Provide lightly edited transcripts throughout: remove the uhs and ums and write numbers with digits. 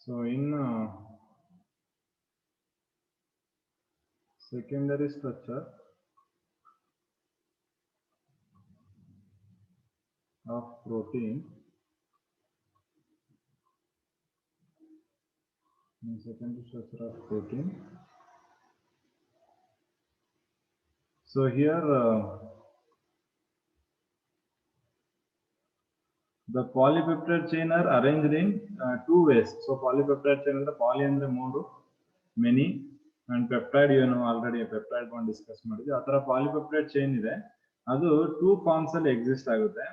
So in secondary structure of protein, so here the polypeptide chain are arranged in two ways. So polypeptide chain ಅಂದ್ರೆ poly ಅಂದ್ರೆ ಮೂರು, many, and peptide already peptide bond discuss ಮಾಡಿದ್ವಿ. ಆ ತರ polypeptide chain ಇದೆ, ಅದು two forms ಅಲ್ಲಿ exist ಆಗುತ್ತೆ.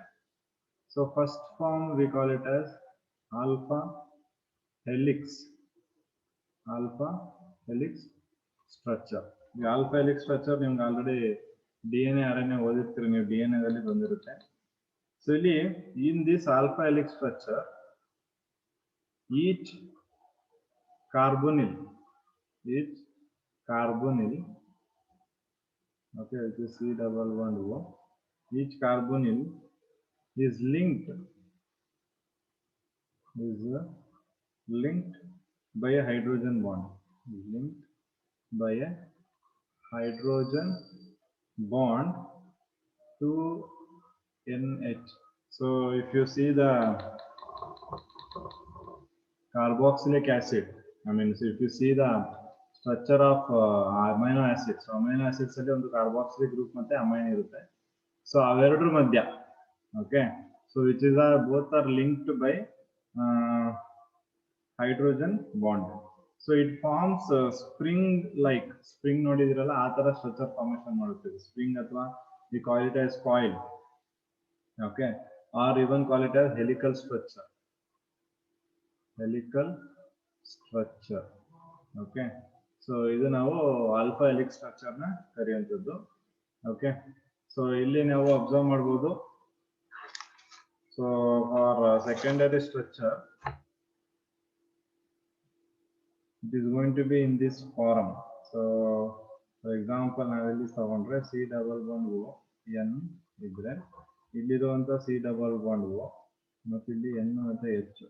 So first form we call it as alpha helix structure. The alpha helix structure ನಿಮ್ಗೆ already DNA RNA ಓದಿರ್ತೀರಿ ನೀವು, DNA ದಲ್ಲಿ ಬಂದಿರುತ್ತೆ. So in this alpha helix structure, each carbonyl, okay, it is C double bond O. Each carbonyl is linked by a hydrogen bond. To NH. So if you see the carboxylic acid, so if you see the structure of amino acids, so amino acids ಅಲ್ಲಿ ಒಂದು carboxylic group ಮತ್ತೆ amine ಇರುತ್ತೆ. So ಅವೆರಡರ ಮಧ್ಯ, okay, so which is both are linked by hydrogen bond. So it forms spring ನೋಡಿದಿರಲ್ಲ ಆ ತರ structure formation ಮಾಡುತ್ತೆ. Spring ಅಥವಾ we call it as coil, okay, or even call it as helical structure, okay. So ಇದು ನಾವು alpha helix structure ನ ಕರೆಯುವಂತದ್ದು, okay. So ಇಲ್ಲಿ ನಾವು observe ಮಾಡಬಹುದು. So for secondary structure, it is going to be in this form. So for example ನಾವಿಲ್ಲಿ ತಗೊಂಡ್ರೆ C double bond O N ಇದ್ರೆ ಇಲ್ಲಿರುವಂತ C double bond O ಮತ್ತು ಇಲ್ಲಿ N ಮತ್ತು H.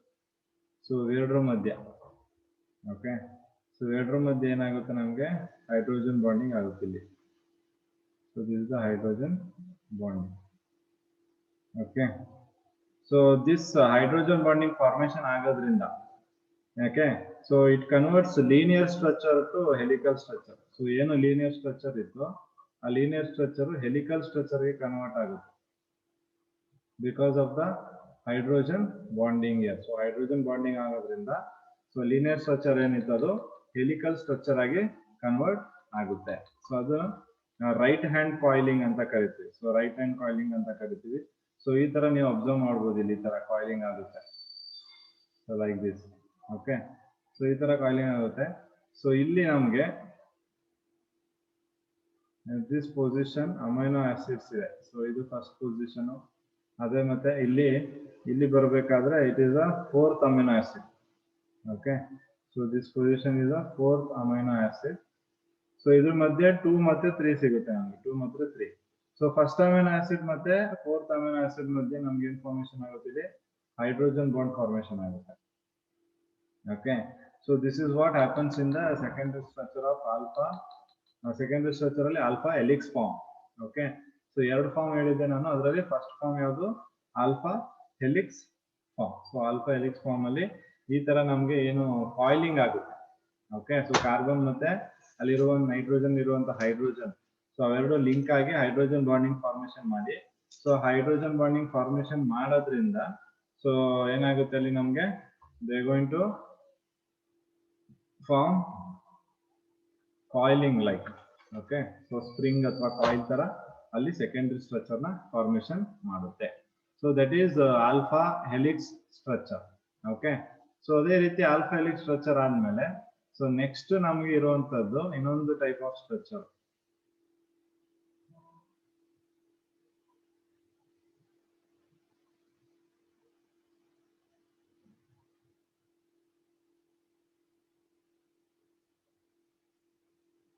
ಸೊ ಎರಡರ ಮಧ್ಯ, ಓಕೆ, ಸೊ ಎರಡರ ಮಧ್ಯೆ ಏನಾಗುತ್ತೆ, ನಮಗೆ ಹೈಡ್ರೋಜನ್ ಬಾಂಡಿಂಗ್ ಆಗುತ್ತೆ ಇಲ್ಲಿ. So this is the hydrogen bonding, okay. So this hydrogen bonding formation ಆಗೋದ್ರಿಂದ, okay, so it converts linear structure to helical structure. So ಏನು ಲೀನಿಯರ್ ಸ್ಟ್ರಕ್ಚರ್ ಇತ್ತು, ಆ ಲೀನಿಯರ್ ಸ್ಟ್ರಕ್ಚರ್ ಹೆಲಿಕಲ್ ಸ್ಟ್ರಕ್ಚರ್ಗೆ ಕನ್ವರ್ಟ್ ಆಗುತ್ತೆ because of the hydrogen bonding here. So hydrogen bonding ಆಗೋದ್ರಿಂದ so linear structure ಏನಿತ್ತು ಅದು helical structure ಆಗಿ ಕನ್ವರ್ಟ್ ಆಗುತ್ತೆ. ಸೊ ಅದು ರೈಟ್ ಹ್ಯಾಂಡ್ ಕಾಯಿಲಿಂಗ್ ಅಂತ ಕರಿತೀವಿ. ಸೊ ರೈಟ್ ಹ್ಯಾಂಡ್ ಕಾಯಿಲಿಂಗ್ ಅಂತ ಕರಿತೀವಿ. ಸೊ ಈ ತರ ನೀವು ಅಬ್ಸರ್ವ್ ಮಾಡ್ಬೋದು, ಇಲ್ಲಿ ಈ ತರ ಕಾಯಿಲಿಂಗ್ ಆಗುತ್ತೆ. So like this, okay. So ಈ ತರ ಕಾಯಿಲಿಂಗ್ ಆಗುತ್ತೆ. ಸೊ ಇಲ್ಲಿ ನಮ್ಗೆ ದಿಸ್ ಪೊಸಿಷನ್ ಅಮೈನೋ ಆಸಿಡ್ಸ್ ಇದೆ. ಸೊ ಇದು ಫಸ್ಟ್ ಪೊಸಿಷನ್. ಅದೇ ಮತ್ತೆ ಇಲ್ಲಿ ಬರಬೇಕಾದ್ರೆ it is a fourth amino acid, okay. So this position is a fourth amino acid. So ಇದ್ರ ಮಧ್ಯೆ 2 ಮತ್ತೆ 3 ಸಿಗುತ್ತೆ ನಮಗೆ, 2 ಮತ್ತೆ 3. ಸೊ ಫಸ್ಟ್ ಅಮೈನೋ ಆಸಿಡ್ ಮತ್ತೆ ಫೋರ್ತ್ ಅಮೈನೋ ಆಸಿಡ್ ಮಧ್ಯೆ ನಮ್ಗೆ ಏನ್ ಫಾರ್ಮೇಶನ್ ಆಗುತ್ತೆ, ಹೈಡ್ರೋಜನ್ ಬಾಂಡ್ ಫಾರ್ಮೇಶನ್ ಆಗುತ್ತೆ, okay. So this is what happens in the secondary structure of alpha. Secondary structure ಅಲ್ಲಿ alpha helix form, okay. So ಎರಡು ಫಾರ್ಮ್ ಹೇಳಿದ್ದೆ ನಾನು, ಅದರಲ್ಲಿ ಫಸ್ಟ್ ಫಾರ್ಮ್ ಯಾವುದು, alpha helix form. So alpha helix form ಅಲ್ಲಿ ಈ ತರ ನಮ್ಗೆ ಏನು ಕಾಯಿಲಿಂಗ್ ಆಗುತ್ತೆ, ಓಕೆ. ಸೊ ಕಾರ್ಬನ್ ಮತ್ತೆ ಅಲ್ಲಿರುವ ನೈಟ್ರೋಜನ್ ಇರುವಂತ ಹೈಡ್ರೋಜನ್, ಸೊ ಅವೆರಡು ಲಿಂಕ್ ಆಗಿ ಹೈಡ್ರೋಜನ್ ಬಾಂಡಿಂಗ್ ಫಾರ್ಮೇಶನ್ ಮಾಡಿ, ಸೊ ಹೈಡ್ರೋಜನ್ ಬಾಂಡಿಂಗ್ ಫಾರ್ಮೇಶನ್ ಮಾಡೋದ್ರಿಂದ ಸೊ ಏನಾಗುತ್ತೆ ಅಲ್ಲಿ ನಮ್ಗೆ, they going to form coiling like, okay. So spring ಅಥವಾ ಕಾಯಿಲ್ ತರ ಅಲ್ಲಿ ಸೆಕೆಂಡರಿ ಸ್ಟ್ರಕ್ಚರ್ ನ ಫಾರ್ಮೇಶನ್ ಮಾಡುತ್ತೆ. So that is alpha helix structure, okay. So ಅದೇ ರೀತಿ ಆಲ್ಫಾ ಹೆಲಿಕ್ಸ್ ಸ್ಟ್ರಕ್ಚರ್ ಆದ್ಮೇಲೆ ಸೊ ನೆಕ್ಸ್ಟ್ ನಮ್ಗೆ ಇರುವಂತದ್ದು ಇನ್ನೊಂದು type of structure.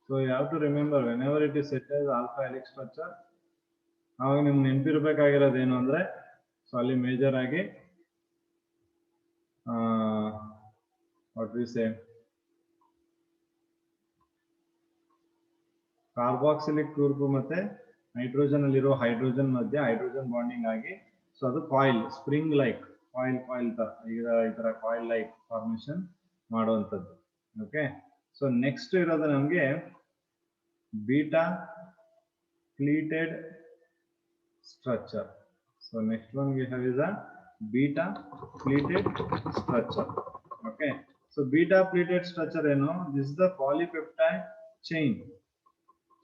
So you have to remember, whenever it is set as alpha helix structure, ಆವಾಗ ನಿಮ್ಗೆ ನೆನಪಿರ್ಬೇಕಾಗಿರೋದು ಏನು ಅಂದ್ರೆ, ಸೊ ಅಲ್ಲಿ ಮೇಜರ್ ಆಗಿ what we say, carboxylic group ಮತ್ತೆ ನೈಟ್ರೋಜನ್ ಅಲ್ಲಿರೋ ಹೈಡ್ರೋಜನ್ ಮಧ್ಯೆ ಹೈಡ್ರೋಜನ್ ಬಾಂಡಿಂಗ್ ಆಗಿ ಸೊ ಅದು ಕಾಯಿಲ್ ಸ್ಪ್ರಿಂಗ್ ಲೈಕ್ ಕಾಯಿಲ್ ತರ ಈ ತರ ಕಾಯಿಲ್ ಲೈಕ್ ಫಾರ್ಮೇಶನ್ ಮಾಡುವಂಥದ್ದು. ಓಕೆ, ಸೊ ನೆಕ್ಸ್ಟ್ ಇರೋದು ನಮಗೆ beta pleated structure. So next one we have is a beta pleated structure. Okay, so beta pleated structure ಏನು, this is the polypeptide chain.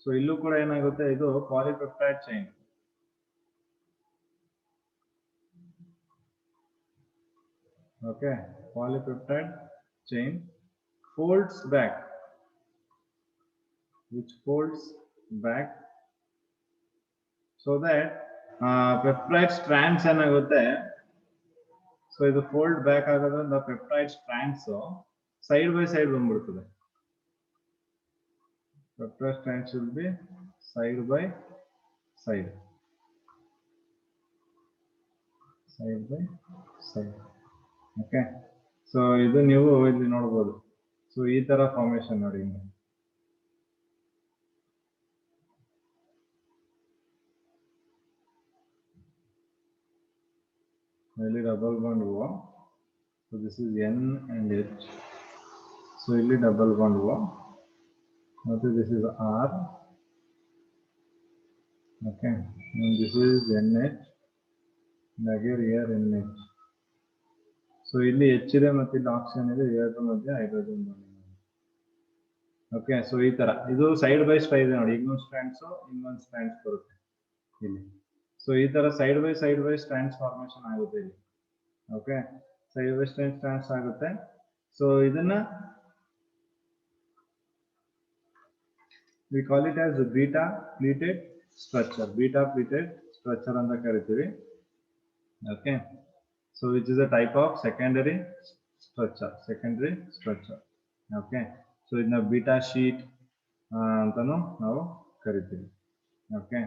So ಇಲ್ಲೂ ಕೂಡ ಏನಾಗುತ್ತೆ, ಇದು polypeptide chain. Okay, polypeptide chain folds back, which folds back so that peptide strands ಏನಾಗುತ್ತೆ, so ಇದು fold back ಆಗೋದ್ರಿಂದ peptide strands side by side ಬಂದ್ಬಿಡ್ತದೆ. peptide strands should be side by side, side by side. Okay, so ಇದು ನೀವು ಇಲ್ಲಿ ನೋಡಬಹುದು. So ಈ ತರ ಫಾರ್ಮೇಶನ್ ನೋಡಿ, ಇಲ್ಲಿ double bond O, so this is N and H. So ಇಲ್ಲಿ ಡಬಲ್ ಬಾಂಡ್ ಓ ಮತ್ತು this is R. Okay, this is N H, again here N H. So ಇಲ್ಲಿ ಎಚ್ ಇದೆ ಮತ್ತು ಇಲ್ಲಿ ಆಕ್ಸಿಜನ್ ಇದೆ, ಎರಡು ಮಧ್ಯೆ ಹೈಡ್ರೋಜನ್ ಬಾಂಡ್. ಓಕೆ, ಸೊ ಈ ತರ ಇದು ಸೈಡ್ ಬೈ ಸೈಡ್ ಇದೆ ನೋಡಿ, ಇನ್ನೊಂದು ಸ್ಟ್ಯಾಂಡ್ಸ್ ಇನ್ನೊಂದು ಸ್ಟ್ಯಾಂಡ್ಸ್ ಬರುತ್ತೆ ಇಲ್ಲಿ. ಸೊ ಈ ತರ ಸೈಡ್ ಬೈ ಸ್ಟ್ಯಾಂಡ್ಸ್ ಫಾರ್ಮೇಶನ್ ಆಗುತ್ತೆ ಇಲ್ಲಿ. ಓಕೆ, ಸೈಡ್ ಬೈ ಸ್ಟ್ಯಾಂಡ್ಸ್ ಆಗುತ್ತೆ. ಸೊ ಇದನ್ನ we call it as beta pleated structure, beta pleated structure ಅಂತ ಕರಿತೀವಿ. Okay, so which is a type of secondary structure. Okay, so ಇದನ್ನ beta sheet ಅಂತಾನು ನಾವು ಕರಿತೀವಿ. ಓಕೆ,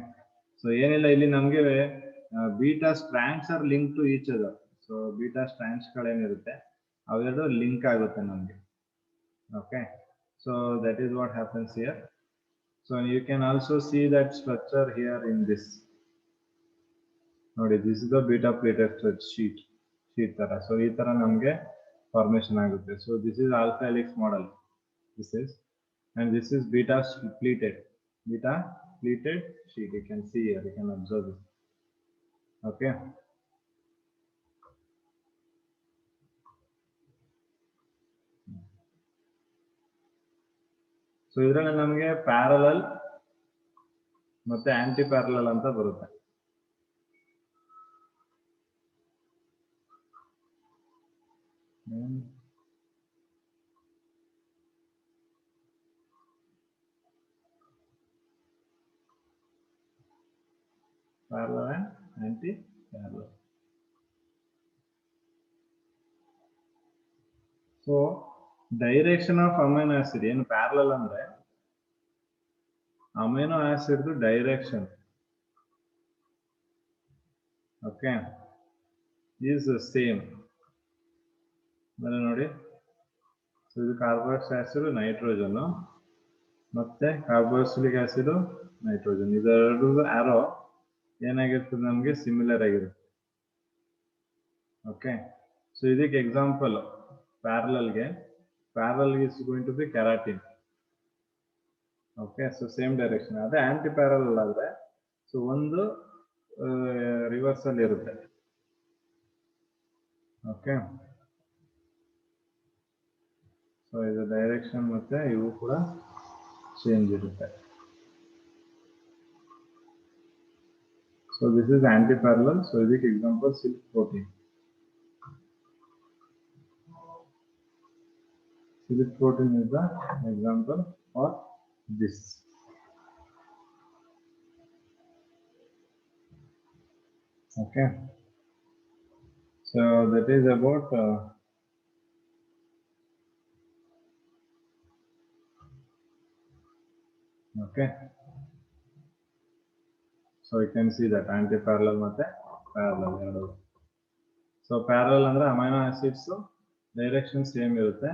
ಸೊ ಏನಿಲ್ಲ, ಇಲ್ಲಿ ನಮಗೆ beta strands are link to each other. So beta strands ಗಳೇನಿರುತ್ತೆ ಅವೆರಡು ಲಿಂಕ್ ಆಗುತ್ತೆ ನಮಗೆ. Okay, so that is what happens here. So you can also see that structure here in this. ನೋಡಿ, this is the beta plated sheet ತರ. So ಈ ತರ ನಮಗೆ formation ಆಗುತ್ತೆ. So this is alpha helix model. This is, and this is beta pleated sheet. You can see here, you can observe this. Okay. So ಇದ್ರಲ್ಲಿ ನಮಗೆ parallel ಮತ್ತೆ anti parallel ಅಂತ ಬರುತ್ತೆ. Parallel and anti parallel. So direction of amino acid ಏನು parallel ಅಂದ್ರೆ amino acid direction, okay, is same. ನೋಡಿ, so ಇದು carboxylic acid nitrogen ಮತ್ತೆ ಕಾರ್ಬಾಕ್ಸಿಲಿಕ್ ಆಸಿಡ್ ನೈಟ್ರೋಜನ್, ಇದೆರಡು ಆರೋ ಏನಾಗಿರ್ತದೆ ನಮಗೆ ಸಿಮಿಲರ್ ಆಗಿರುತ್ತೆ. ಓಕೆ, ಸೊ ಇದಕ್ಕೆ example parallel is going to be keratin. Okay, so same direction. ಅದೇ ಆಂಟಿ ಪ್ಯಾರಲಲ್ ಆದ್ರೆ ಸೊ ಒಂದು ರಿವರ್ಸ್ ಅಲ್ಲಿ ಇರುತ್ತೆ. ಓಕೆ, ಸೊ ಇದು ಡೈರೆಕ್ಷನ್ ಮತ್ತೆ ಇವು ಕೂಡ ಚೇಂಜ್ ಇರುತ್ತೆ. So this is aunty parallel. So ಇದಕ್ಕೆ example silk protein. Silk protein is the example for this. Okay, so that is about okay, so you can see that anti parallel ಮತ್ತೆ parallel ಎರಡು. So parallel ಅಂದ್ರೆ amino acids direction same ಇರುತ್ತೆ,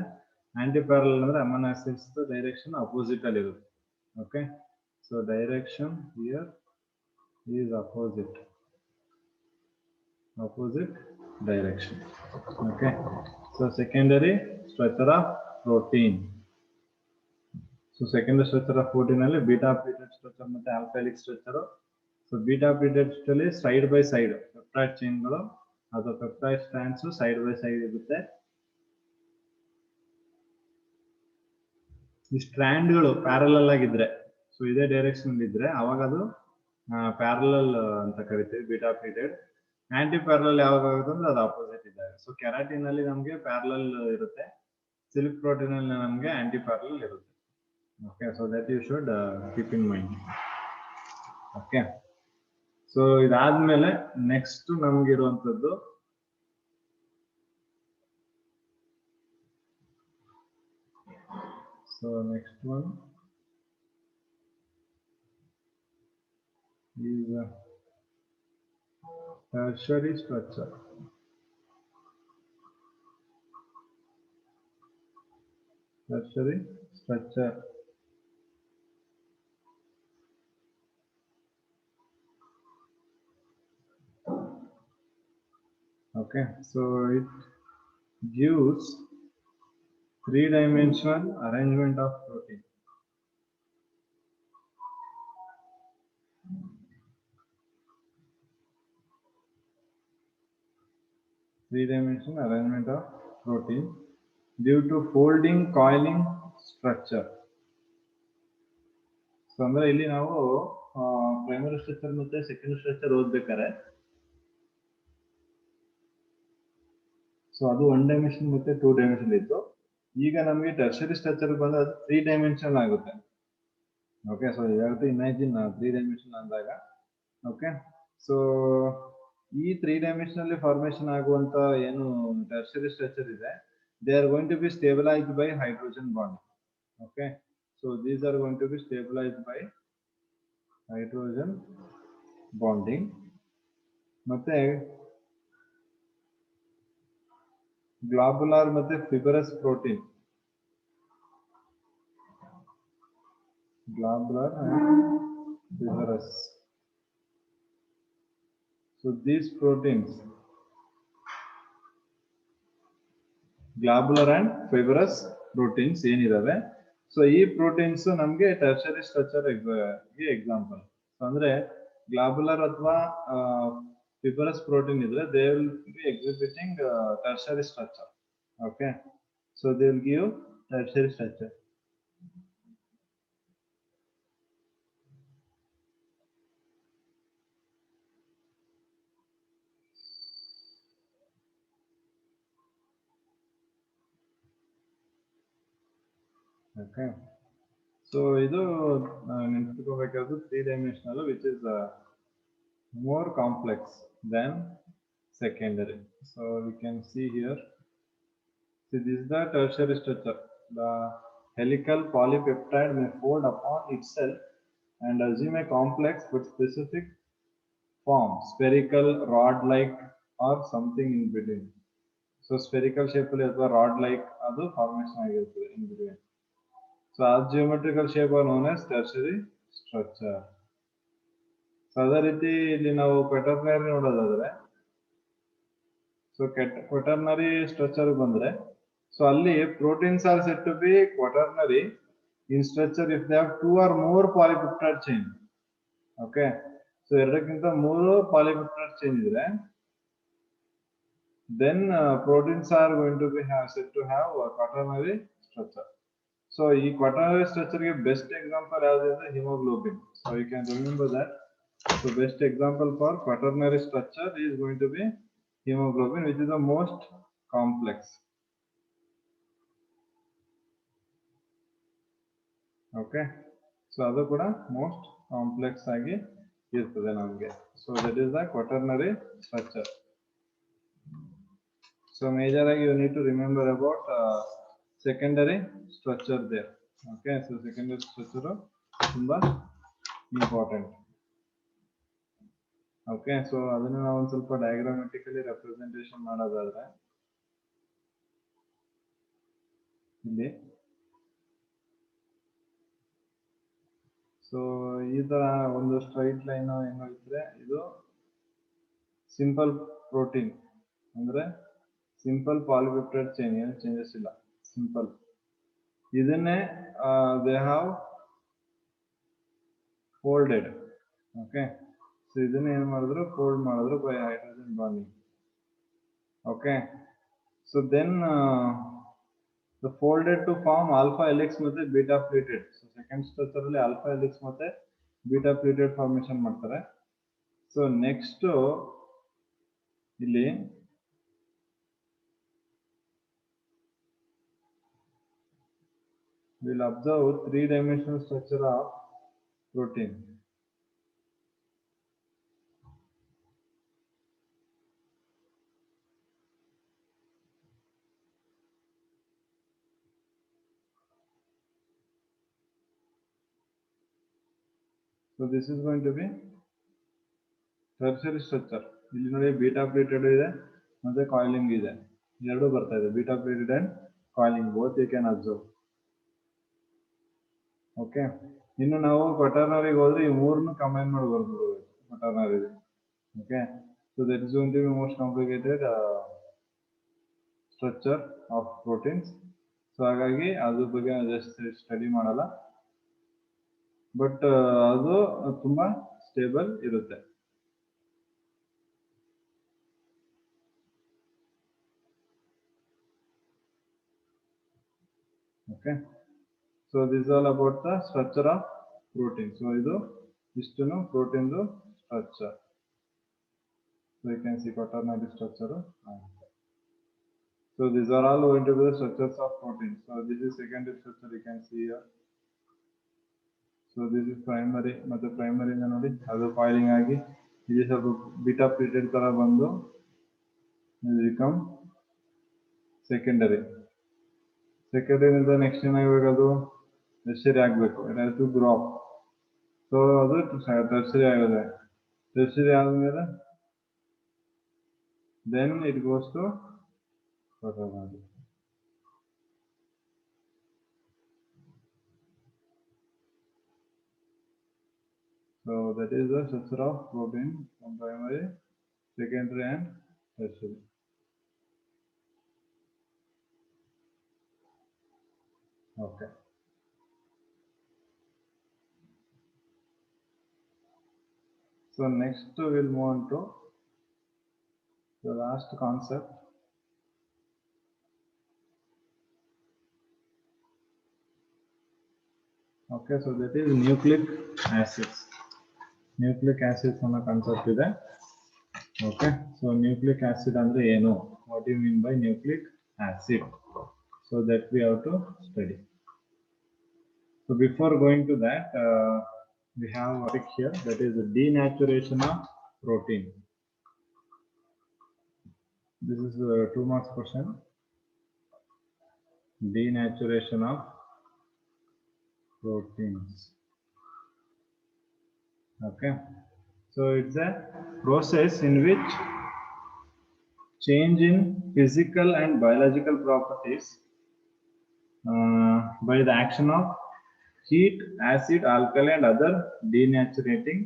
aunty parallel ಅಂದ್ರೆ amino acids direction opposite ಅಲ್ಲಿ ಇರುತ್ತೆ. Okay, so direction here is opposite direction. Okay, so secondary structure of protein. So secondary structure of protein ಅಲ್ಲಿ beta peptide structure ಮತ್ತೆ alpha helix structure. So beta peptide ಅಲ್ಲಿ side by side peptide chain ಗಳು ಅಥವಾ peptide strands side by side ಇರುತ್ತೆ. ಈ strand ಗಳು parallel ಆಗಿದ್ರೆ, so ಇದೇ ಡೈರೆಕ್ಷನ್ ಅಲ್ಲಿ ಇದ್ರೆ ಅವಾಗ ಅದು ಪ್ಯಾರಲಲ್ ಅಂತ ಕರಿತೀವಿ ಬೀಟಾ ಪೀರಿಯಡ್. ಆಂಟಿ ಪ್ಯಾರಲಲ್ ಯಾವಾಗ ಆಗುತ್ತೆ ಅಂದ್ರೆ ಅದು ಆಪೋಸಿಟ್ ಇದ್ದಾಗ. ಸೊ ಕೆರಾಟಿನ್ ಅಲ್ಲಿ ನಮಗೆ ಪ್ಯಾರಲಲ್ ಇರುತ್ತೆ, ಸಿಲ್ಕ್ ಪ್ರೋಟೀನ್ ಅಲ್ಲಿ ನಮಗೆ ಆಂಟಿ ಪ್ಯಾರಲಲ್ ಇರುತ್ತೆ. Okay, so that you should keep in mind. Okay, so ಇದಾದ್ಮೇಲೆ ನೆಕ್ಸ್ಟ್ ನಮ್ಗೆ ಇರುವಂತದ್ದು so next one is tertiary structure. Tertiary structure. Okay, so it gives three-dimensional arrangement of protein. Three-dimensional arrangement of protein due to folding coiling structure. So ಅಂದ್ರೆ ಇಲ್ಲಿ ನಾವು primary structure ಮತ್ತೆ secondary structure ಓದ್ಬೇಕಾರೆ so ಅದು 1 dimension ಮತ್ತೆ 2 dimension ಇತ್ತು. ಈಗ ನಮಗೆ tertiary structure ಬಂದ್ರೆ ಅದು 3 ಡೈಮೆನ್ಷನ್ ಆಗುತ್ತೆ. ಓಕೆ, ಸೊ ಇವಾಗ ಇಮ್ಯಾಜಿನ್ 3 ಡೈಮೆನ್ಷನ್ ಅಂದಾಗ. ಓಕೆ, ಸೊ ಈ 3 ಡೈಮೆನ್ಷನ್ ಅಲ್ಲಿ ಫಾರ್ಮೇಶನ್ ಆಗುವಂತ ಏನು ಟರ್ಷರಿ ಸ್ಟ್ರಕ್ಚರ್ ಇದೆ, they are going to be stabilised by hydrogen bond. Okay, so these are going to be stabilised by hydrogen bonding. ಮತ್ತೆ globular ಮತ್ತೆ fibrous protein, globular and fibrous. So these proteins, globular and fibrous proteins ಏನಿದಾವೆ, so ಈ proteins ನಮಗೆ tertiary structure example. So ಅಂದ್ರೆ globular ಅಥವಾ fibrous protein ಇದ್ರೆ they will be exhibiting tertiary structure. Okay, so they will give tertiary structure. Okay, so ಇದು ನೆನಪಿಟ್ಕೋಬೇಕಾದ್ರು 3 dimensional which is more complex than secondary. So we can see here, see this is the tertiary structure. The helical polypeptide may fold upon itself and assume a complex but specific form, spherical, rod-like or something in between. So spherical shape ಅಲ್ಲಿ ಅಥವಾ rod-like ಅದು formation ಆಗಿರುತ್ತದೆ in between. So our geometrical shape are known as tertiary structure. So ಅದೇ ರೀತಿ ಇಲ್ಲಿ ನಾವು quaternary ನೋಡೋದಾದ್ರೆ, so quaternary structure ಬಂದ್ರೆ, ಸೊ ಅಲ್ಲಿ proteins are set to be quaternary in structure if they have 2 or more polypeptide chain. Okay, so ಎರಡಕ್ಕಿಂತ 3 polypeptide chain ಇದ್ರೆ then proteins are going to be said to have a quaternary structure. So ಈ quaternary structure ಗೆ best example ಯಾವುದು ಅಂದ್ರೆ haemoglobin. So you can remember that. So best example for quaternary structure is going to be hemoglobin, which is the most complex. Okay, so adu kuda most complex agi irtade namage. So that is the quaternary structure. So major agi you need to remember about secondary structure there. Okay, so secondary structure tumba important. Okay, so ಅದನ್ನ ನಾವು ಒಂದು ಸ್ವಲ್ಪ diagrammatically representation ಮಾಡೋದಾದ್ರೆ, ಇಲ್ಲಿ. So ಈ ತರ ಒಂದು straight line ಏನೋ ಇದ್ರೆ ಇದು ಸಿಂಪಲ್ ಪ್ರೋಟೀನ್, ಅಂದ್ರೆ ಸಿಂಪಲ್ ಪಾಲಿಪೆಪ್ಟೈಡ್ ಚೈನ್, ಏನು ಚೇಂಜಸ್ ಇಲ್ಲ, ಸಿಂಪಲ್. ಇದನ್ನೇ they have folded. Okay, so ಇದನ್ನ ಏನ್ ಮಾಡಿದ್ರು, ಫೋಲ್ಡ್ ಮಾಡಿದ್ರು by hydrogen bonding. Okay, so then the folded to form alpha helix ಮತ್ತೆ beta pleated. So second structure ಅಲ್ಲಿ ಆಲ್ಫಾ ಹೆಲಿಕ್ಸ್ ಮತ್ತೆ ಬೀಟಾ ಪ್ಲೇಟೆಡ್ ಫಾರ್ಮೇಶನ್ ಮಾಡ್ತಾರೆ. ಸೊ ನೆಕ್ಸ್ಟ್ ಇಲ್ಲಿ we'll observe 3-dimensional structure of protein. So this is going to be tertiary structure. ಇಲ್ಲಿ ನೋಡಿ beta plated ಇದೆ ಮತ್ತೆ coiling ಇದೆ, ಎರಡು ಬರ್ತಾ ಇದೆ, beta pleated and coiling both you can observe. Okay, ಇನ್ನು ನಾವು ಕ್ವಟರ್ನರಿಗೆ ಹೋದ್ರೆ ಈ ಮೂರನ್ನು ಕಂಬೈನ್ ಮಾಡಿ ಬರ್ಬೋದು quaternary. Okay, so that is going to be most complicated structure of proteins. So ಹಾಗಾಗಿ ಅದ್ರ ಬಗ್ಗೆ ಜಸ್ಟ್ ಸ್ಟಡಿ ಮಾಡಲ್ಲ, ಬಟ್ ಅದು ತುಂಬಾ ಸ್ಟೇಬಲ್ ಇರುತ್ತೆ. Okay, so this all about the structure of protein. So ಇದು ಇಷ್ಟನ್ನು protein structure. So you can see quaternary structure. So these are all going to be the structures of protein. So this is secondary structure, you can see here. So this is primary, ಮತ್ತೆ primary ಇಂದ ನೋಡಿ ಅದು coiling ಆಗಿ ಇದು ಸ್ವಲ್ಪ beta plated ತರ ಬಂದು become secondary. ಸೆಕೆಂಡರಿಯಿಂದ next ಏನಾಗಬೇಕು, ಅದು ಟೆರ್ಷರಿ ಆಗಬೇಕು, it has to grow up. So ಅದು ಟೆರ್ಷರಿ ಆಗಿದೆ. ಟೆರ್ಷರಿ ಆದ್ಮೇಲೆ then it goes to quaternary. So that is the structure of protein from primary, secondary and tertiary. Okay. So next we'll move on to the last concept. Okay, so that is nucleic acids. Nucleic acids ಅನ್ನೋ concept ಇದೆ. Okay, so nucleic acid ಅಂದ್ರೆ ಏನು, what do you mean by nucleic acid? So that we have to study. So before going to that, we have a topic here, that is the denaturation of protein. This is a 2 marks question. Denaturation of proteins. Okay, so it's a process in which change in physical and biological properties by the action of heat, acid, alkali and other denaturating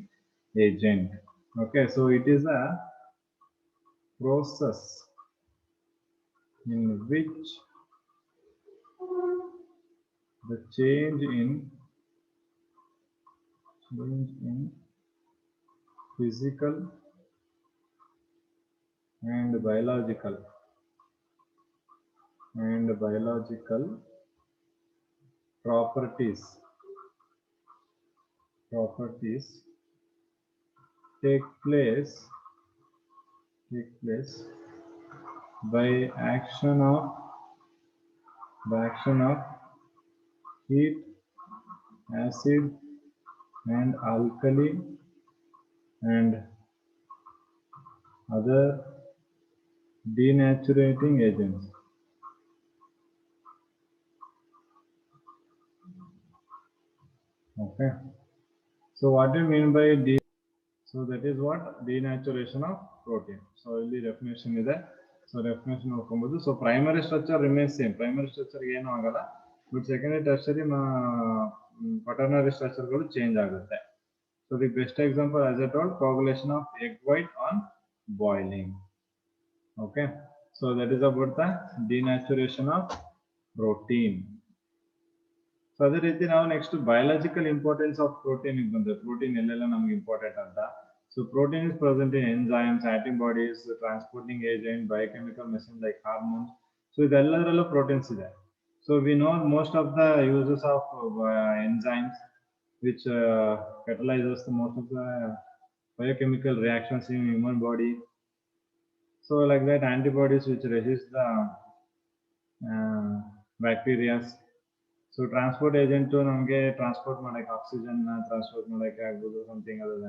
agent. Okay, so it is a process in which the change in physical and biological properties take place by action of heat, acid and alkali and other denaturating agents. Okay, so what do you mean by so that is what denaturation of protein. So ಇಲ್ಲಿ definition ಇದೆ. So definition ನೋಡ್ಕೊಬಹುದು. So primary structure remains same, primary structure ಏನು ಆಗಲ್ಲ, but secondary tertiary quaternary ಸ್ಟ್ರಕ್ಚರ್ಗಳು change ಆಗುತ್ತೆ. So the best example as I told, coagulation of egg white on boiling. Okay, so that is about the denaturation of protein. So ಅದೇ ರೀತಿ ನಾವು next biological importance of protein ಬಂದ್ರೆ, protein ಎಲ್ಲೆಲ್ಲ ನಮ್ಗೆ important ಅಂತ. So protein is present in enzymes, antibodies, transporting agent, biochemical machine like hormones. So ಇದೆಲ್ಲದರಲ್ಲೂ proteins ಇದೆ. So we know most of the uses of enzymes which catalyzes the most of the biochemical reactions in human body. So like that, antibodies which resist the bacteria. So transport agent ನಮಗೆ transport ಮಾಡಕ್ಕೆ, oxygen transport ಮಾಡಕ್ಕೆ ಆಗ್ಬೋದು, something ಅದಲ್ಲ.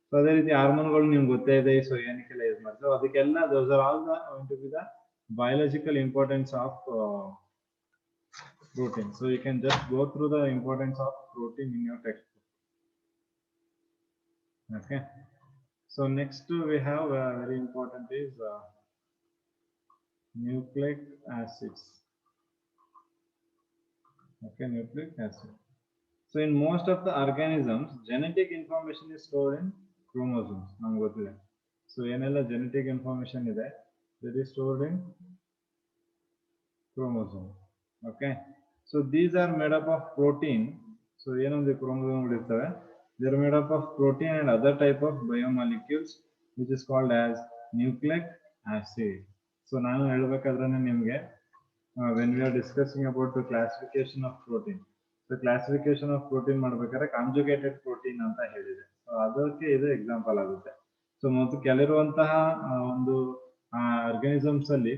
So ಅದೇ ರೀತಿ ಹಾರ್ಮೋನ್ಗಳು ನಿಮ್ಗೆ ಗೊತ್ತೇ ಇದೆ. ಸೊ ಏನಕ್ಕೆಲ್ಲ ಯೂಸ್ ಮಾಡ್ತೀವಿ, ಅದಕ್ಕೆಲ್ಲ those are all going to be the biological importance of protein. So you can just go through the importance of protein in your textbook. Okay. So next we have very important is nucleic acids. Okay, nucleic acid. So in most of the organisms, genetic information is stored in chromosomes. ನಮ್ಗೆ ಗೊತ್ತಿದೆ. So ಏನೆಲ್ಲ genetic information ಇದೆ, that is stored in chromosome. Okay. So these are made up of protein. So ಏನೊಂದು ಕ್ರೋಮೋಸೋಮ್ಗಳು ಇರ್ತವೆ, they are made up of protein and other type of biomolecules which is called as nucleic acid. So ನಾನು ಹೇಳಬೇಕಾದ್ರೆ ನಿಮಗೆ when we are discussing about the classification of protein, so classification of protein ಮಾಡಬೇಕಾದ್ರೆ conjugated protein ಅಂತ ಹೇಳಿದೆ. So ಅದಕ್ಕೆ ಇದು example ಆಗುತ್ತೆ. So ಮತ್ತು ಕೆಲವಿರುವಂತಹ ಒಂದು ಆರ್ಗಾನಿಸಮ್ಸ್ ಅಲ್ಲಿ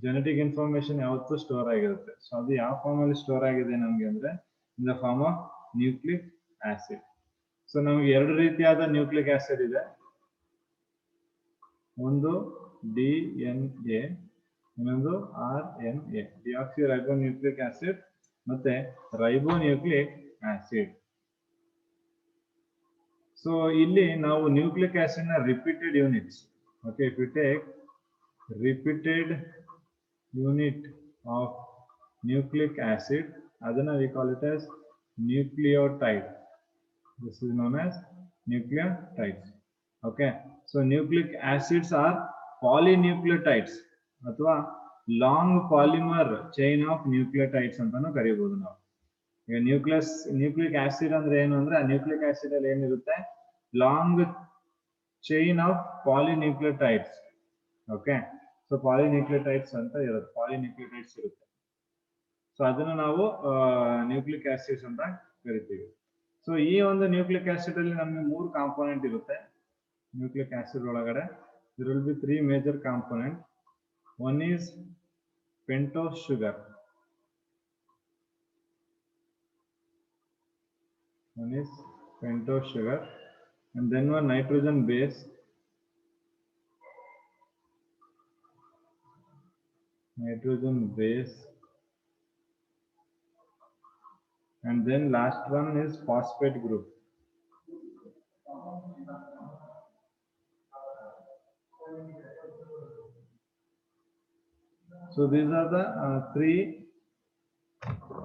ಜೆನೆಟಿಕ್ ಇನ್ಫಾರ್ಮೇಶನ್ ಯಾವತ್ತೂ ಸ್ಟೋರ್ ಆಗಿರುತ್ತೆ. ಸೊ ಅದು ಯಾವ ಫಾರ್ಮ್ ಅಲ್ಲಿ ಸ್ಟೋರ್ ಆಗಿದೆ ನಮ್ಗೆ ಅಂದ್ರೆ in the form of nucleic acid. So ನಮ್ಗೆ ಎರಡು ರೀತಿಯಾದ ನ್ಯೂಕ್ಲಿಕ್ ಆಸಿಡ್ ಇದೆ. ಒಂದು DNA, ಇನ್ನೊಂದು RNA, ಡಿಆಕ್ಸಿ ರೈಬೋನ್ಯೂಕ್ಲಿಕ್ ಆಸಿಡ್ ಮತ್ತೆ ರೈಬೋನ್ಯೂಕ್ಲಿಕ್ ಆಸಿಡ್. ಸೊ ಇಲ್ಲಿ ನಾವು ನ್ಯೂಕ್ಲಿಕ್ ಆಸಿಡ್ ನ repeated units, okay, if you take repeated unit of nucleic acid, ಅದನ್ನ we call it as nucleotide. This is known as nucleotides. Okay, so nucleic acids are polynucleotides ಅಥವಾ long polymer chain of nucleotides ಅಂತಾನು ಕರೀಬಹುದು ನಾವು. ಈಗ nucleic acid ಅಂದ್ರೆ ಏನು ಅಂದ್ರೆ, ಆ nucleic acid ಅಲ್ಲಿ ಏನಿರುತ್ತೆ, long chain of polynucleotides. Okay, so polynucleotides ಅಂತ ಇರುತ್ತೆ, ಪಾಲಿನ್ಯೂಕ್ಲಿಯೋಟೈಡ್ಸ್ ಇರುತ್ತೆ. ಸೊ ಅದನ್ನು ನಾವು ನ್ಯೂಕ್ಲಿಕ್ ಆಸಿಡ್ಸ್ ಅಂತ ಕರಿತೀವಿ. ಸೊ ಈ ಒಂದು ನ್ಯೂಕ್ಲಿಕ್ ಆಸಿಡ್ ಅಲ್ಲಿ ನಮಗೆ 3 ಕಾಂಪೋನೆಂಟ್ ಇರುತ್ತೆ. ನ್ಯೂಕ್ಲಿಕ್ ಆಸಿಡ್ ಒಳಗಡೆ there will be 3 major component. One is pentose sugar, and then one nitrogen base, and then last one is phosphate group. So these are the 3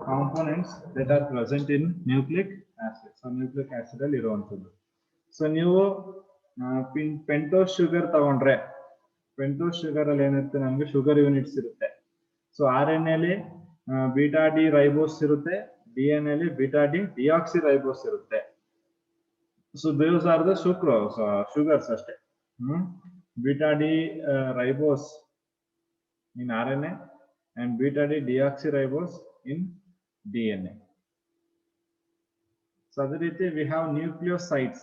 components that are present in nucleic acid. So nucleic acid ಅಲ್ಲಿ ಇರುವಂತದ್ದು. So ನೀವು pentose sugar ತಗೊಂಡ್ರೆ, pentose sugar ಅಲ್ಲಿ ಏನಿರುತ್ತೆ, ನಮಗೆ sugar units ಇರುತ್ತೆ. So RNA ಅಲ್ಲಿ beta D ribose ಇರುತ್ತೆ, DNA ಅಲ್ಲಿ ಬೀಟಾ ಡಿ ಡಿಆಕ್ಸಿ ರೈಬೋಸ್ ಇರುತ್ತೆ. So those are the sugars ಅಷ್ಟೇ. Beta D ribose in RNA and beta D deoxyribose in DNA. So other ರೀತಿ we have nucleosides.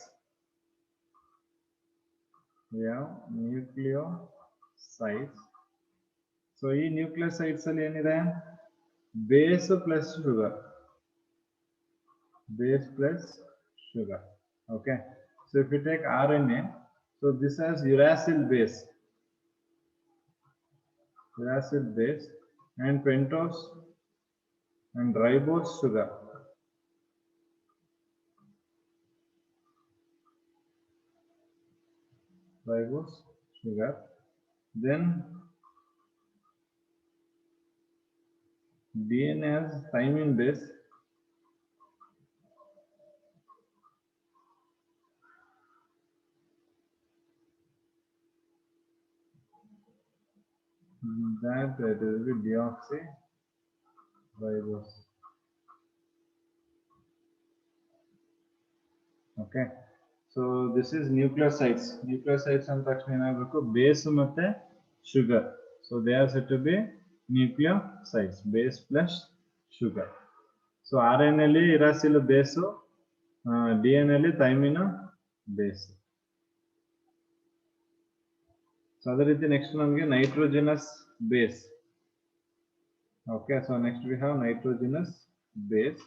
So ಈ nucleosides ಅಲ್ಲಿ ಏನಿದೆ, base plus sugar. Okay, so if you take RNA, so this has uracil base and pentose and ribose sugar. Then DNA has thymine base. That it will be deoxyribose. Okay. So this is nucleosides. Nucleosides and base ಮತ್ತೆ sugar. So they are said to be nucleosides, base plus sugar. So RNA ಅಲ್ಲಿ uracil base, DNA ಅಲ್ಲಿ thymine base. So ಅದೇ ರೀತಿ next ನಮಗೆ nitrogenous base. Okay, so next we have nitrogenous base.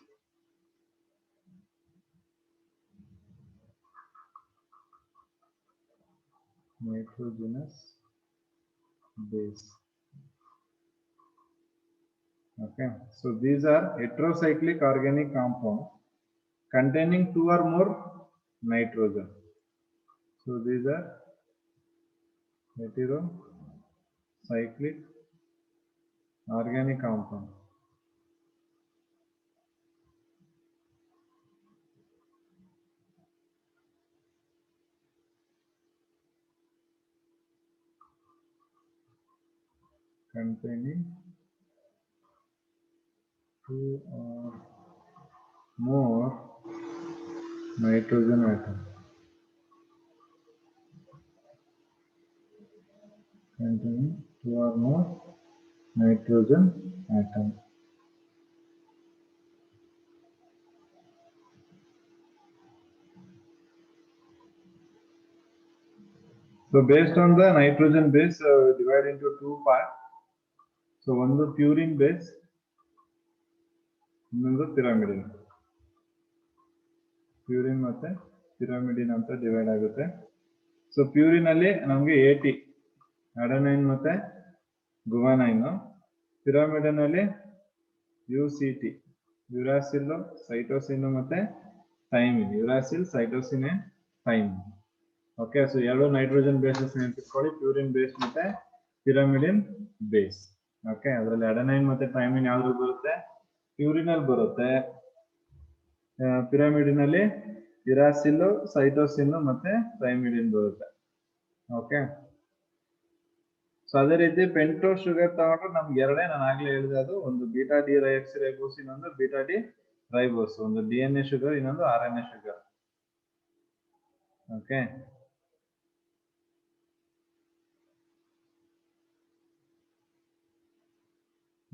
Nitrogenous base. Okay, so these are heterocyclic organic compounds containing 2 or more nitrogen. So these are heterocyclic organic compounds. Containing 2 or more nitrogen atoms. Containing 2 or more nitrogen atoms. So based on the nitrogen base, divide into 2 parts. So one is purine base, another pyrimidine. Purine ಮತ್ತೆ pyrimidine ಅಂತ divide ಆಗುತ್ತೆ. So purine ಅಲ್ಲಿ ನಮಗೆ AT, adenine ಮತ್ತೆ guanine. Pyrimidine ಅಲ್ಲಿ UCT, uracil, cytosine ಮತ್ತೆ thymine. Uracil, cytosine and thymine. Okay, so yellow nitrogen bases ನೆನಪಿಟ್ಕೊಳ್ಳಿ, purine base ಮತ್ತೆ pyrimidine base. Okay, ಅದರಲ್ಲಿ adenine ಮತ್ತೆ thymine ಯಾವ್ದ್ರಲ್ಲಿ ಬರುತ್ತೆ? Purine ಅಲ್ಲಿ ಬರುತ್ತೆ. pyrimidine ಅಲ್ಲಿ uracil, cytosine ಮತ್ತೆ thymidine ಬರುತ್ತೆ. Okay, ಸೊ ಅದೇ ರೀತಿ ಪೆಂಟೋಸ್ ಶುಗರ್ ತಗೊಂಡ್ರೆ ನಮ್ಗೆ ಎರಡೇ, ನಾನು ಆಗ್ಲೇ ಹೇಳಿದೆ, ಅದು ಒಂದು ಬೀಟಾ ಡಿ ರೈಬೋಸ್, ಇನ್ನೊಂದು ಬೀಟಾ ಡಿ ರೈಬೋಸ್, ಒಂದು DNA ಶುಗರ್, ಇನ್ನೊಂದು RNA sugar. Okay,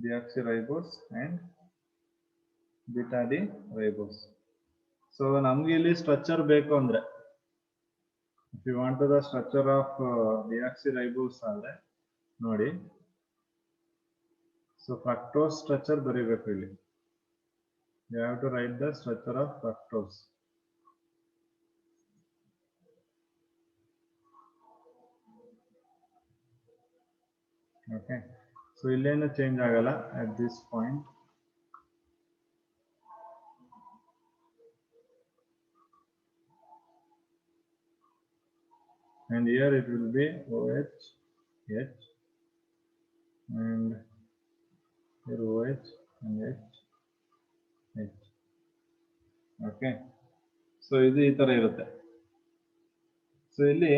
deoxyribose and beta D ribose. So ನಮ್ಗೆ ಇಲ್ಲಿ ಸ್ಟ್ರಕ್ಚರ್ ಬೇಕು ಅಂದ್ರೆ, if you want to the structure of deoxyribose ಅಂದ್ರೆ ನೋಡಿ, so fructose structure ಬರೀಬೇಕು ಇಲ್ಲಿ. You have to write the structure of fructose. Okay, so ಇಲ್ಲೇನು change ಆಗಲ್ಲ at this point. And here it will be OH, H, and here OH and H, H. Okay, so ಇದು ಈ ತರ ಇರುತ್ತೆ. So ಇಲ್ಲಿ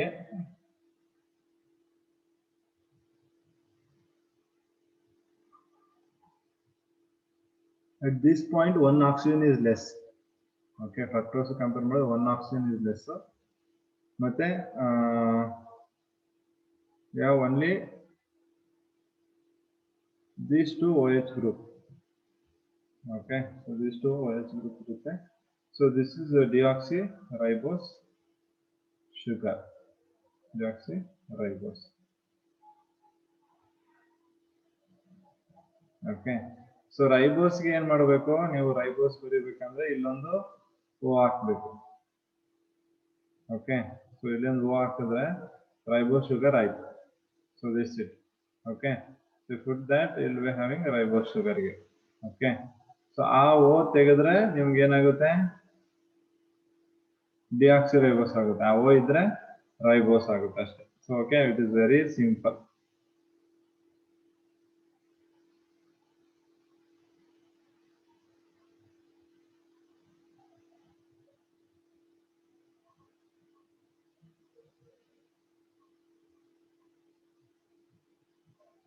at this point one oxygen is less. Okay, fructose compare ಮಾಡಿದ್ರೆ one oxygen is less. ಮತ್ತೆ we have only these two OH group. Okay, so these two OH group ಇರುತ್ತೆ. So this is a deoxyribose sugar. Deoxyribose. Okay, so ribose ಗೆ ಏನು ಮಾಡಬೇಕು, ನೀವು ribose ಬರೀಬೇಕಂದ್ರೆ ಇಲ್ಲೊಂದು O ಹಾಕಬೇಕು. Okay, so ಇಲ್ಲೊಂದು O ಹಾಕಿದ್ರೆ ribose sugar ಆಯ್ತು. So this is it. Okay, so put that, you will be having ribose sugar here. Okay, so ಆ O ತೆಗೆದ್ರೆ ನಿಮ್ಗೆ ಏನಾಗುತ್ತೆ, deoxyribose ಆಗುತ್ತೆ. ಆ O ಇದ್ರೆ ribose ಆಗುತ್ತೆ ಅಷ್ಟೇ. So okay, it is very simple.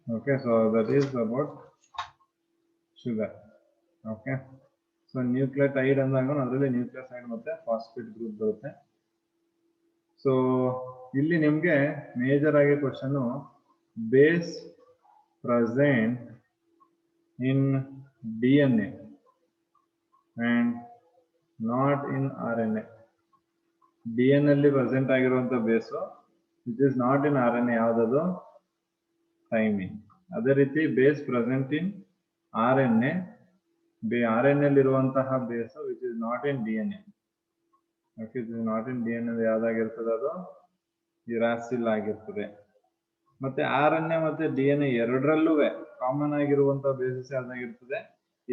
Okay, so that is about sugar. Okay, so nucleotide ಅಂದಾಗ ಅದರಲ್ಲಿ ನ್ಯೂಕ್ಲಿಯೋಸೈಡ್ ಮತ್ತೆ ಫಾಸ್ಫೇಟ್ ಗ್ರೂಪ್ ಬರುತ್ತೆ. ಸೊ ಇಲ್ಲಿ ನಿಮಗೆ ಮೇಜರ್ ಆಗಿ question base present in DNA and not in RNA. DNA ಅಲ್ಲಿ ಪ್ರೆಸೆಂಟ್ ಆಗಿರುವಂತ base which is not in RNA ಯಾವ್ದದು ಥೈಮಿನ್. ಅದೇ ರೀತಿ base present in RNA RNA ಅಲ್ಲಿ ಇರುವಂತಹ base which is not in DNA. Okay, it is not in DNA ಯಾವ್ದಾಗಿರ್ತದೆ ಅದು uracil ಆಗಿರ್ತದೆ. ಮತ್ತೆ RNA ಮತ್ತೆ DNA ಎರಡರಲ್ಲೂ ಕಾಮನ್ ಆಗಿರುವಂತಹ ಬೇಸಿಸ್ ಯಾವ್ದಾಗಿರ್ತದೆ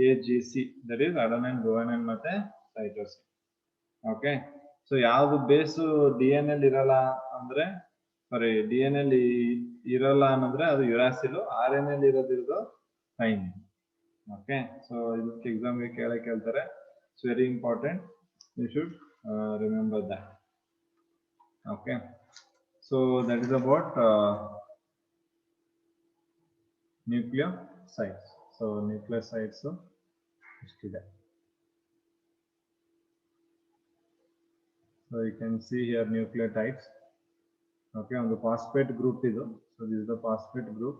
AGC, that is adenine guanine ಮತ್ತೆ ಸೈಟೋಸಿನ್. ಓಕೆ, ಸೊ ಯಾವ್ದು ಬೇಸು DNA ಅಲ್ಲಿ ಇರಲ್ಲ ಅಂದ್ರೆ DNA ಅಲ್ಲಿ ಇರಲ್ಲ ಅನ್ನಂದ್ರೆ ಅದು ಯುರಾಸಿಲ್, RNA ಅಲ್ಲಿ ಇರೋದಿರೋದು ಥೈಮಿನ್. ಓಕೆ, ಸೊ ಇದಕ್ಕೆ ಎಕ್ಸಾಮ್ಗೆ ಕೇಳ್ತಾರೆ. It's very important, you should remember that. Okay, so that is about nucleosides. So nucleosides ಇಷ್ಟಿದೆ. So you can see here nucleotides. Okay, on the phosphate group idu. So this is the phosphate group.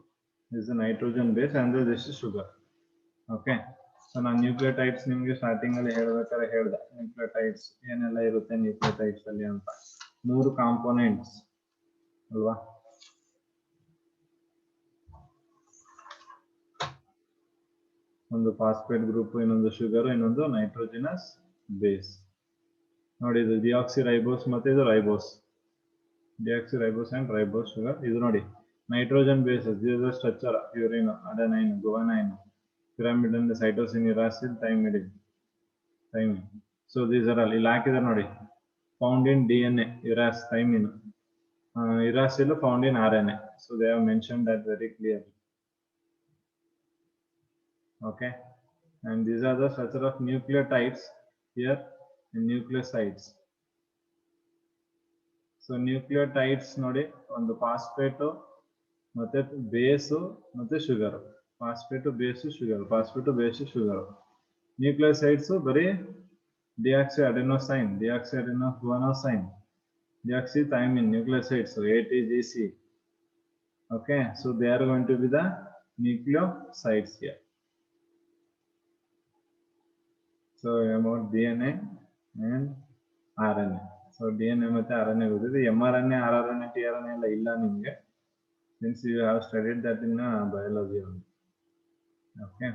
This is a nitrogen base and this is sugar. Okay, so now nucleotides nimge starting alli helbekare helda nucleotides ಏನೆಲ್ಲ ಇರುತ್ತೆ nucleotides ಅಲ್ಲಿ ಅಂತ. 3 components ಅಲ್ವಾ? ಒಂದು phosphate group, ಇನ್ನೊಂದು sugar, ಇನ್ನೊಂದು nitrogenous base. ನೋಡಿ, ಇದು ಡಿಆಕ್ಸಿರೈಬೋಸ್ ಮತ್ತೆ ಇದು ribose. Deoxyribose and ribose sugar. ಇದು ನೋಡಿ nitrogen bases. This is the structure: purine, adenine, guanine, pyrimidine, cytosine, uracil, thymine. So these are all ಇಲ್ಲಿ ಹಾಕಿದಾರೆ ನೋಡಿ. Found in DNA, thymine. Uracil found in RNA. So they have mentioned that very clearly. Okay, and these are the structure of nucleotides here in nucleosides. So nucleotides ನೋಡಿ, ಒಂದು phosphate ಮತ್ತೆ base ಮತ್ತೆ sugar. Phosphate base sugar, phosphate base sugar. Nucleosides ಬರೀ deoxyadenosine, deoxyadenoguanosine, deoxythymine nucleosides, ATGC. Okay, so they are going to be the nucleosides here. So about DNA and RNA. So DNA ಮತ್ತೆ RNA ಗೊತ್ತಿದೆ. mRNA, rRNA, tRNA ಎಲ್ಲ ಇಲ್ಲ ನಿಮಗೆ, since you have studied that in biology only. Okay.